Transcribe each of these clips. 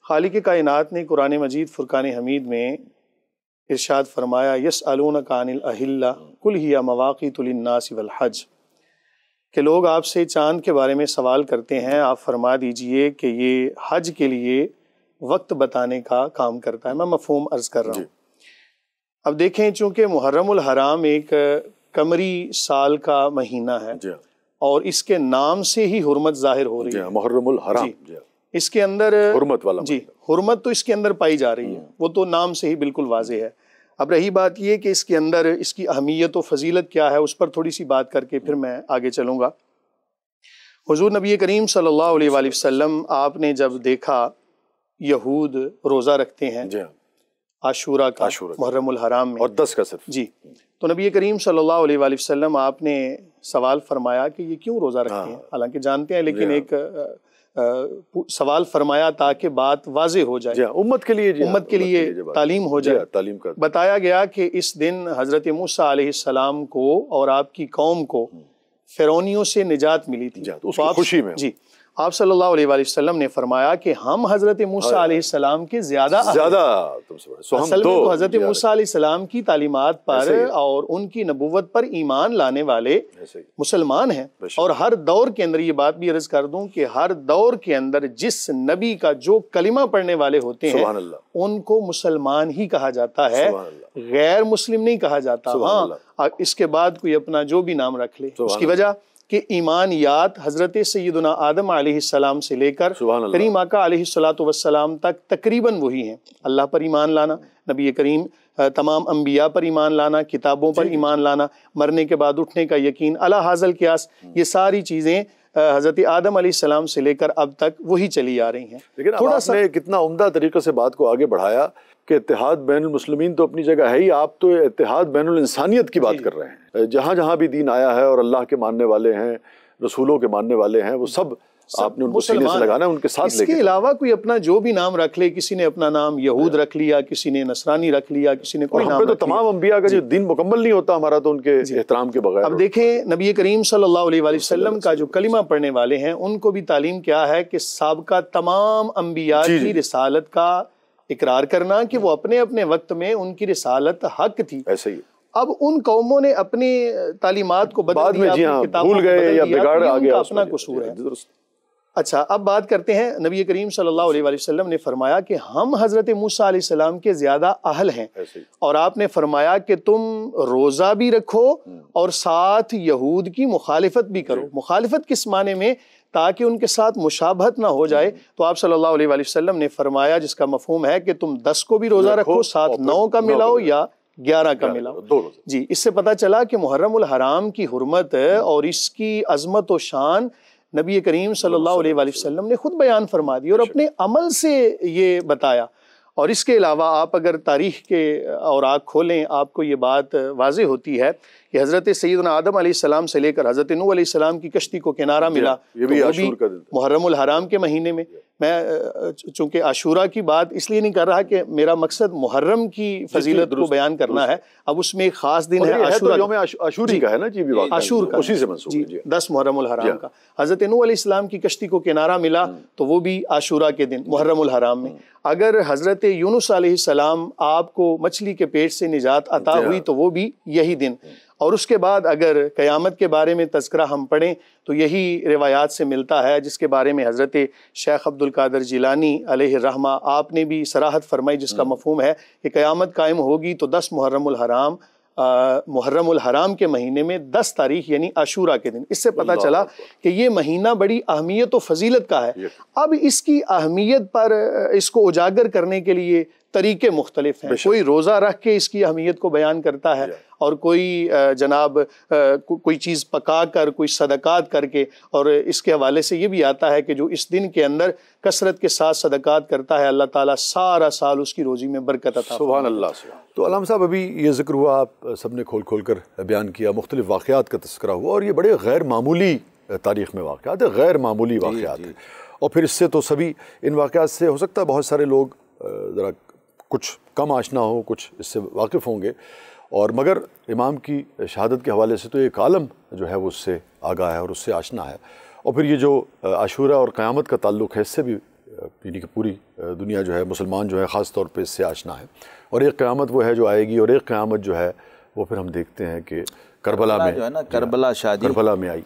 خالق کائنات نے قرآن مجید فرقان حمید میں ارشاد فرمایا یسألونک عن الاہلہ قل ہی مواقیت للناس والحج، کہ لوگ آپ سے چاند کے بارے میں سوال کرتے ہیں، آپ فرما دیجئے کہ یہ حج کے لیے وقت بتانے کا کام کرتا ہے۔ میں مفہوم عرض کر رہا ہوں۔ اب دیکھیں، چونکہ محرم الحرام ایک قمری سال کا مہینہ ہے اور اس کے نام سے ہی حرمت ظاہر ہو رہی ہے، محرم الحرام، اس کے اندر حرمت والا، حرمت تو اس کے اندر پائی جا رہی ہے، وہ تو نام سے ہی بالکل واضح ہے۔ اب رہی بات یہ کہ اس کے اندر اس کی اہمیت و فضیلت کیا ہے، اس پر تھوڑی سی بات کر کے پھر میں آگے چلوں گا۔ حضور نبی کریم صلی اللہ علیہ وآلہ وسلم آپ نے جب دیکھا یہود روزہ رکھتے ہیں عاشورہ کا محرم الحرام میں، اور 10 کا صرف، تو نبی کریم صلی اللہ علیہ وآلہ وسلم آپ نے سوال فرمایا کہ یہ کیوں روزہ رکھتے ہیں؟ حالانکہ جانتے ہیں، لیکن ایک سوال فرمایا تاکہ بات واضح ہو جائے، امت کے لیے تعلیم ہو جائے۔ بتایا گیا کہ اس دن حضرت موسیٰ علیہ السلام کو اور آپ کی قوم کو فرعونیوں سے نجات ملی تھی، اس کی خوشی میں آپ صلی اللہ علیہ وآلہ وسلم نے فرمایا کہ ہم حضرت موسیٰ علیہ السلام کے زیادہ اصل میں تو حضرت موسیٰ علیہ السلام کی تعلیمات پر اور ان کی نبوت پر ایمان لانے والے مسلمان ہیں، اور ہر دور کے اندر، یہ بات بھی عرض کر دوں کہ ہر دور کے اندر جس نبی کا جو کلمہ پڑھنے والے ہوتے ہیں ان کو مسلمان ہی کہا جاتا ہے، غیر مسلم نہیں کہا جاتا۔ ہاں، اس کے بعد کوئی اپنا جو بھی نام رکھ لے، اس کی وجہ کہ ایمانیات حضرت سیدنا آدم علیہ السلام سے لے کر کریم آقا علیہ السلام تک تقریباً وہی ہیں۔ اللہ پر ایمان لانا، نبی کریم تمام انبیاء پر ایمان لانا، کتابوں پر ایمان لانا، مرنے کے بعد اٹھنے کا یقین، اعلیٰ حاضل قیاس، یہ ساری چیزیں حضرت آدم علیہ السلام سے لے کر اب تک وہی چلی آ رہی ہیں۔ لیکن اب آپ نے کتنا عمدہ طریقے سے بات کو آگے بڑھایا کہ اتحاد بین المسلمین تو اپنی جگہ ہے ہی، آپ تو اتحاد بین الانسانیت کی بات کر رہے ہیں۔ جہاں جہاں بھی دین آیا ہے اور اللہ کے ماننے والے ہیں، رسولوں کے ماننے والے ہیں، وہ سب آپ نے ان کو سینے سے لگانا ہے، ان کے ساتھ لے کے۔ اس کے علاوہ کوئی اپنا جو بھی نام رکھ لے، کسی نے اپنا نام یہود رکھ لیا، کسی نے نصرانی رکھ لیا، کسی نے کوئی نام رکھ لیا۔ تو تمام انبیاء کا جو دین مکمل نہیں ہوتا ہمارا تو ان کے احترام کے بغیر۔ اب دیکھیں، نبی کریم صلی اللہ علیہ وآلہ وسلم کا جو کلمہ پڑھنے والے ہیں ان کو بھی تعلیم کیا ہے کہ سابقہ تمام انبیاء کی رسالت کا اقرار کرنا کہ وہ اپنے اپنے وقت میں ان کی رسالت حق تھی۔ ایسے ہی اب ان قوموں نے اپنی تعلیمات کو بدل دیا، بھول گئے یا بگاڑ آ گیا، اپنا قصور ہے۔ اچھا، اب بات کرتے ہیں، نبی کریم صلی اللہ علیہ وآلہ وسلم نے فرمایا کہ ہم حضرت موسیٰ علیہ السلام کے زیادہ اہل ہیں، اور آپ نے فرمایا کہ تم روزہ بھی رکھو اور ساتھ یہود کی مخالفت بھی کرو۔ مخالفت کس معنی میں؟ تاکہ ان کے ساتھ مشابہت نہ ہو جائے۔ تو آپ صلی اللہ علیہ وآلہ وسلم نے فرمایا، جس کا مفہوم ہے کہ تم 10 کو بھی روزہ رکھو، ساتھ 9 کا ملاؤ یا 11 کا ملاؤ۔ جی، اس سے پتہ چلا کہ محرم الحرام کی حرمت اور اس کی عظمت و شان نبی کریم صلی اللہ علیہ وآلہ وسلم نے خود بیان فرما دی اور اپنے عمل سے یہ بتایا۔ اور اس کے علاوہ آپ اگر تاریخ کے اوراق کھولیں، آپ کو یہ بات واضح ہوتی ہے کہ حضرت سیدنا آدم علیہ السلام سے لے کر حضرت نوح علیہ السلام کی کشتی کو کنارہ ملا، یہ بھی عاشور کا دن، محرم الحرام کے مہینے میں۔ میں چونکہ عاشورہ کی بات اس لیے نہیں کر رہا کہ میرا مقصد محرم کی فضیلت کو بیان کرنا ہے، اب اس میں ایک خاص دن ہے عاشورہ، یوم عاشوری کا ہے نا جی، عاشور کا، اسی سے منسوب ہے، 10 محرم الحرام کا۔ حضرت نوح علیہ السلام کی کشتی کو کنارہ ملا تو وہ بھی عاشورہ کے دن محرم الحرام میں۔ اگر حضرت یونس علیہ السلام آپ کو مچھلی کے پیٹ سے نجات عطا ہوئی تو وہ بھی یہی دن۔ اور اس کے بعد اگر قیامت کے بارے میں تذکرہ ہم پڑھیں تو یہی روایات سے ملتا ہے، جس کے بارے میں حضرت شیخ عبد القادر جیلانی علیہ الرحمہ آپ نے بھی صراحت فرمائی، جس کا مفہوم ہے کہ قیامت قائم ہوگی تو 10 محرم الحرام کے مہینے میں 10 تاریخ یعنی عاشورہ کے دن۔ اس سے پتہ چلا کہ یہ مہینہ بڑی اہمیت و فضیلت کا ہے۔ اب اس کی اہمیت پر اس کو اجاگر کرنے کے لیے طریقے مختلف ہیں، کوئی روزہ رکھ کے اس کی اہمیت کو بیان کرتا ہے، اور کوئی جناب کوئی چیز پکا کر، کوئی صدقات کر کے، اور اس کے حوالے سے یہ بھی آتا ہے کہ جو اس دن کے اندر کثرت کے ساتھ صدقات کرتا ہے اللہ تعالیٰ سارا سال اس کی روزی میں برکت عطا۔ سبحان اللہ۔ تو علامہ صاحب، ابھی یہ ذکر ہوا، آپ سب نے کھول کھول کر بیان کیا، مختلف واقعات کا تذکرہ ہوا، اور یہ بڑے غیر معمولی تاریخ میں واقعات ہیں، غیر معمولی واقعات ہیں، اور پھر اس سے تو سبھی ان واقعات سے ہو سکتا ہے بہت سارے لوگ ذرا کچھ کم آشنا ہو، کچھ اس سے واقف ہوں گے، اور مگر امام کی شہادت کے حوالے سے تو ایک عالم جو ہے وہ اس سے آگاہ ہے اور اس سے آشنا ہے۔ اور پھر یہ جو عاشورہ اور قیامت کا تعلق ہے، اس سے بھی یعنی کہ پوری دنیا جو ہے مسلمان جو ہے خاص طور پہ اس سے آشنا ہے، اور ایک قیامت وہ ہے جو آئے گی، اور ایک قیامت جو ہے وہ پھر ہم دیکھتے ہیں کہ کربلا میں جو ہے نا کربلا شادی کربلا میں آئی۔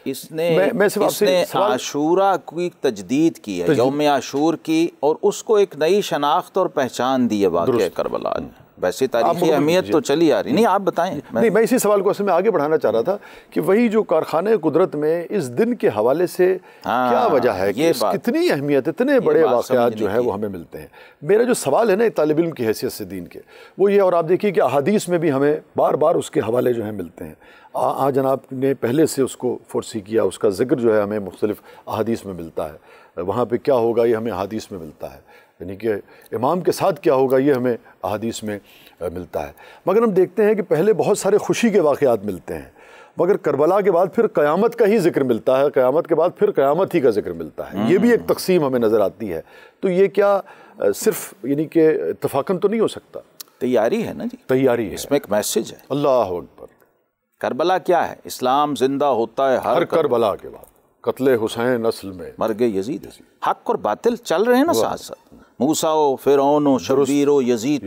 اس نے عاشورہ کی تجدید کی ہے، یوم عاشور کی، اور اس کو ایک نئی شناخت اور پہچان دی ہے واقعہ کربلا نے۔ ویسے تاریخی اہمیت تو چلی آ رہی، نہیں آپ بتائیں۔ نہیں، میں اسی سوال کو اصل میں آگے بڑھانا چاہ رہا تھا کہ وہی جو کارخانہ قدرت میں اس دن کے حوالے سے کیا وجہ ہے کہ کتنی اہمیت، اتنے بڑے واقعات جو ہے وہ ہمیں ملتے ہیں۔ میرا جو سوال ہے نا طالب علم کی حیثیت سے دین کے، وہ یہ، اور آپ دیکھیے کہ احادیث میں بھی ہمیں بار بار اس کے حوالے جو ہیں ملتے ہیں۔ آج جناب نے پہلے سے اس کو فرسی کیا، اس کا ذکر جو ہے ہمیں مختلف احادیث میں ملتا ہے۔ وہاں پہ کیا ہوگا یہ ہمیں احادیث میں ملتا ہے، یعنی کہ امام کے ساتھ کیا ہوگا یہ ہمیں احادیث میں ملتا ہے۔ مگر ہم دیکھتے ہیں کہ پہلے بہت سارے خوشی کے واقعات ملتے ہیں، مگر کربلا کے بعد پھر قیامت کا ہی ذکر ملتا ہے، قیامت کے بعد پھر قیامت ہی کا ذکر ملتا ہے۔ یہ بھی ایک تقسیم ہمیں نظر آتی ہے۔ تو یہ کیا صرف یعنی کہ اتفاقاً تو نہیں ہو سکتا؟ تیاری ہے نا جی، تیاری ہے، اس میں ایک میسج ہے۔ اللہ اکبر۔ کربلا کیا ہے؟ اسلام زندہ ہوتا ہے ہر کربلا کے بعد، قتل حسین اصل میں مرگ یزید۔ حق اور باطل چل رہے ہیں نا ساتھ ساتھ، موسیٰ و فرعون و شبیر و یزید،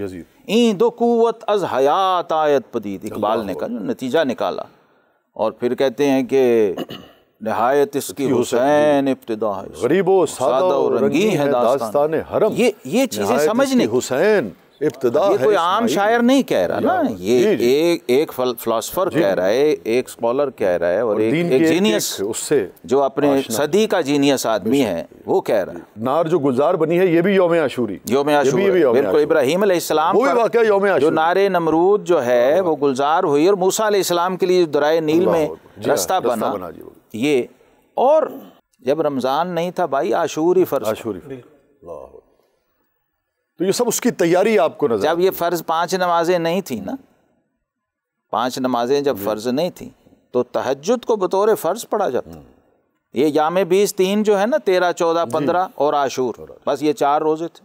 این دو قوت از حیات آیت پدید، اقبال نے کہا جو نتیجہ نکالا۔ اور پھر کہتے ہیں کہ نہایت اس کی حسین ابتدا ہے، غریب و سادہ و رنگین ہے داستان حرم، یہ چیزیں سمجھنے حسین ابتدا ہے۔ یہ کوئی عام شاعر نہیں کہہ رہا نا، یہ ایک فلسفر کہہ رہا ہے، ایک اسکالر کہہ رہا ہے، اور ایک جینیس جو اپنے صدی کا جینیس آدمی ہے وہ کہہ رہا ہے۔ نار جو گلزار بنی ہے یہ بھی یوم عاشوری، یوم عاشور بالکل، ابراہیم علیہ السلام پر جو نار نمرود جو ہے وہ گلزار ہوئی، اور موسیٰ علیہ السلام کے لیے درائے نیل میں رستہ بنا یہ۔ اور جب رمضان نہیں تھا بھائی، عاشوری فرض، تو یہ سب اس کی تیاری آپ کو نظر۔ جب یہ فرض 5 نمازیں نہیں تھیں نا، 5 نمازیں جب فرض نہیں تھیں تو تہجد کو بطور فرض پڑھا جاتا۔ یہ یام 20 جو ہے نا، 13 14 15 اور عاشور، بس یہ 4 روزے تھے،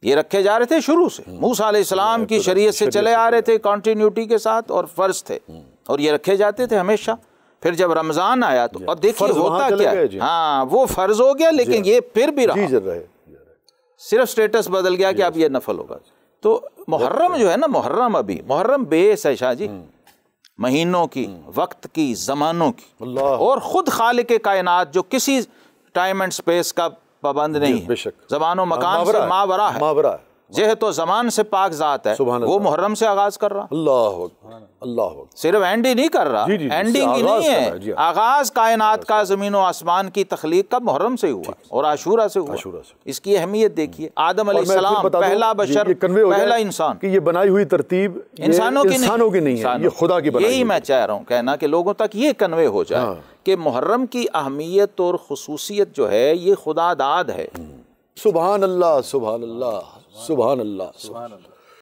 یہ رکھے جا رہے تھے شروع سے، موسیٰ علیہ السلام کی شریعت سے چلے آ رہے تھے کنٹینیوٹی کے ساتھ، اور فرض تھے، اور یہ رکھے جاتے تھے ہمیشہ۔ پھر جب رمضان آیا تو اب دیکھیے ہوتا کیا، ہاں وہ فرض ہو گیا، لیکن یہ پھر بھی رہا، صرف سٹیٹس بدل گیا کہ اب یہ نفل ہوگا۔ تو محرم جو ہے نا، محرم بیس ہے شاہ جی، مہینوں کی، وقت کی، زمانوں کی، اور خود خالق کائنات جو کسی ٹائم اینڈ سپیس کا پابند نہیں ہے، زمان و مکان سے ماورا ہے، جہت و زمان سے پاک ذات ہے، وہ محرم سے آغاز کر رہا۔ اللہ صرف اینڈ ہی نہیں کر رہا، اینڈنگ ہی نہیں ہے، آغاز کائنات کا زمین و آسمان کی تخلیق کا محرم سے ہوا اور عاشورہ سے ہوا۔ اس کی اہمیت دیکھیے، آدم علیہ السلام پہلا بشر، پہلا انسان، کہ یہ بنائی ہوئی ترتیب انسانوں کی نہیں ہے، یہ خدا کی بنائی۔ یہی میں چاہ رہا ہوں کہنا کہ لوگوں تک یہ کنوے ہو جائے کہ محرم کی اہمیت اور خصوصیت جو ہے یہ خدا داد ہے۔ سبحان اللہ، سبحان اللہ، سبحان اللہ، سبحان اللہ۔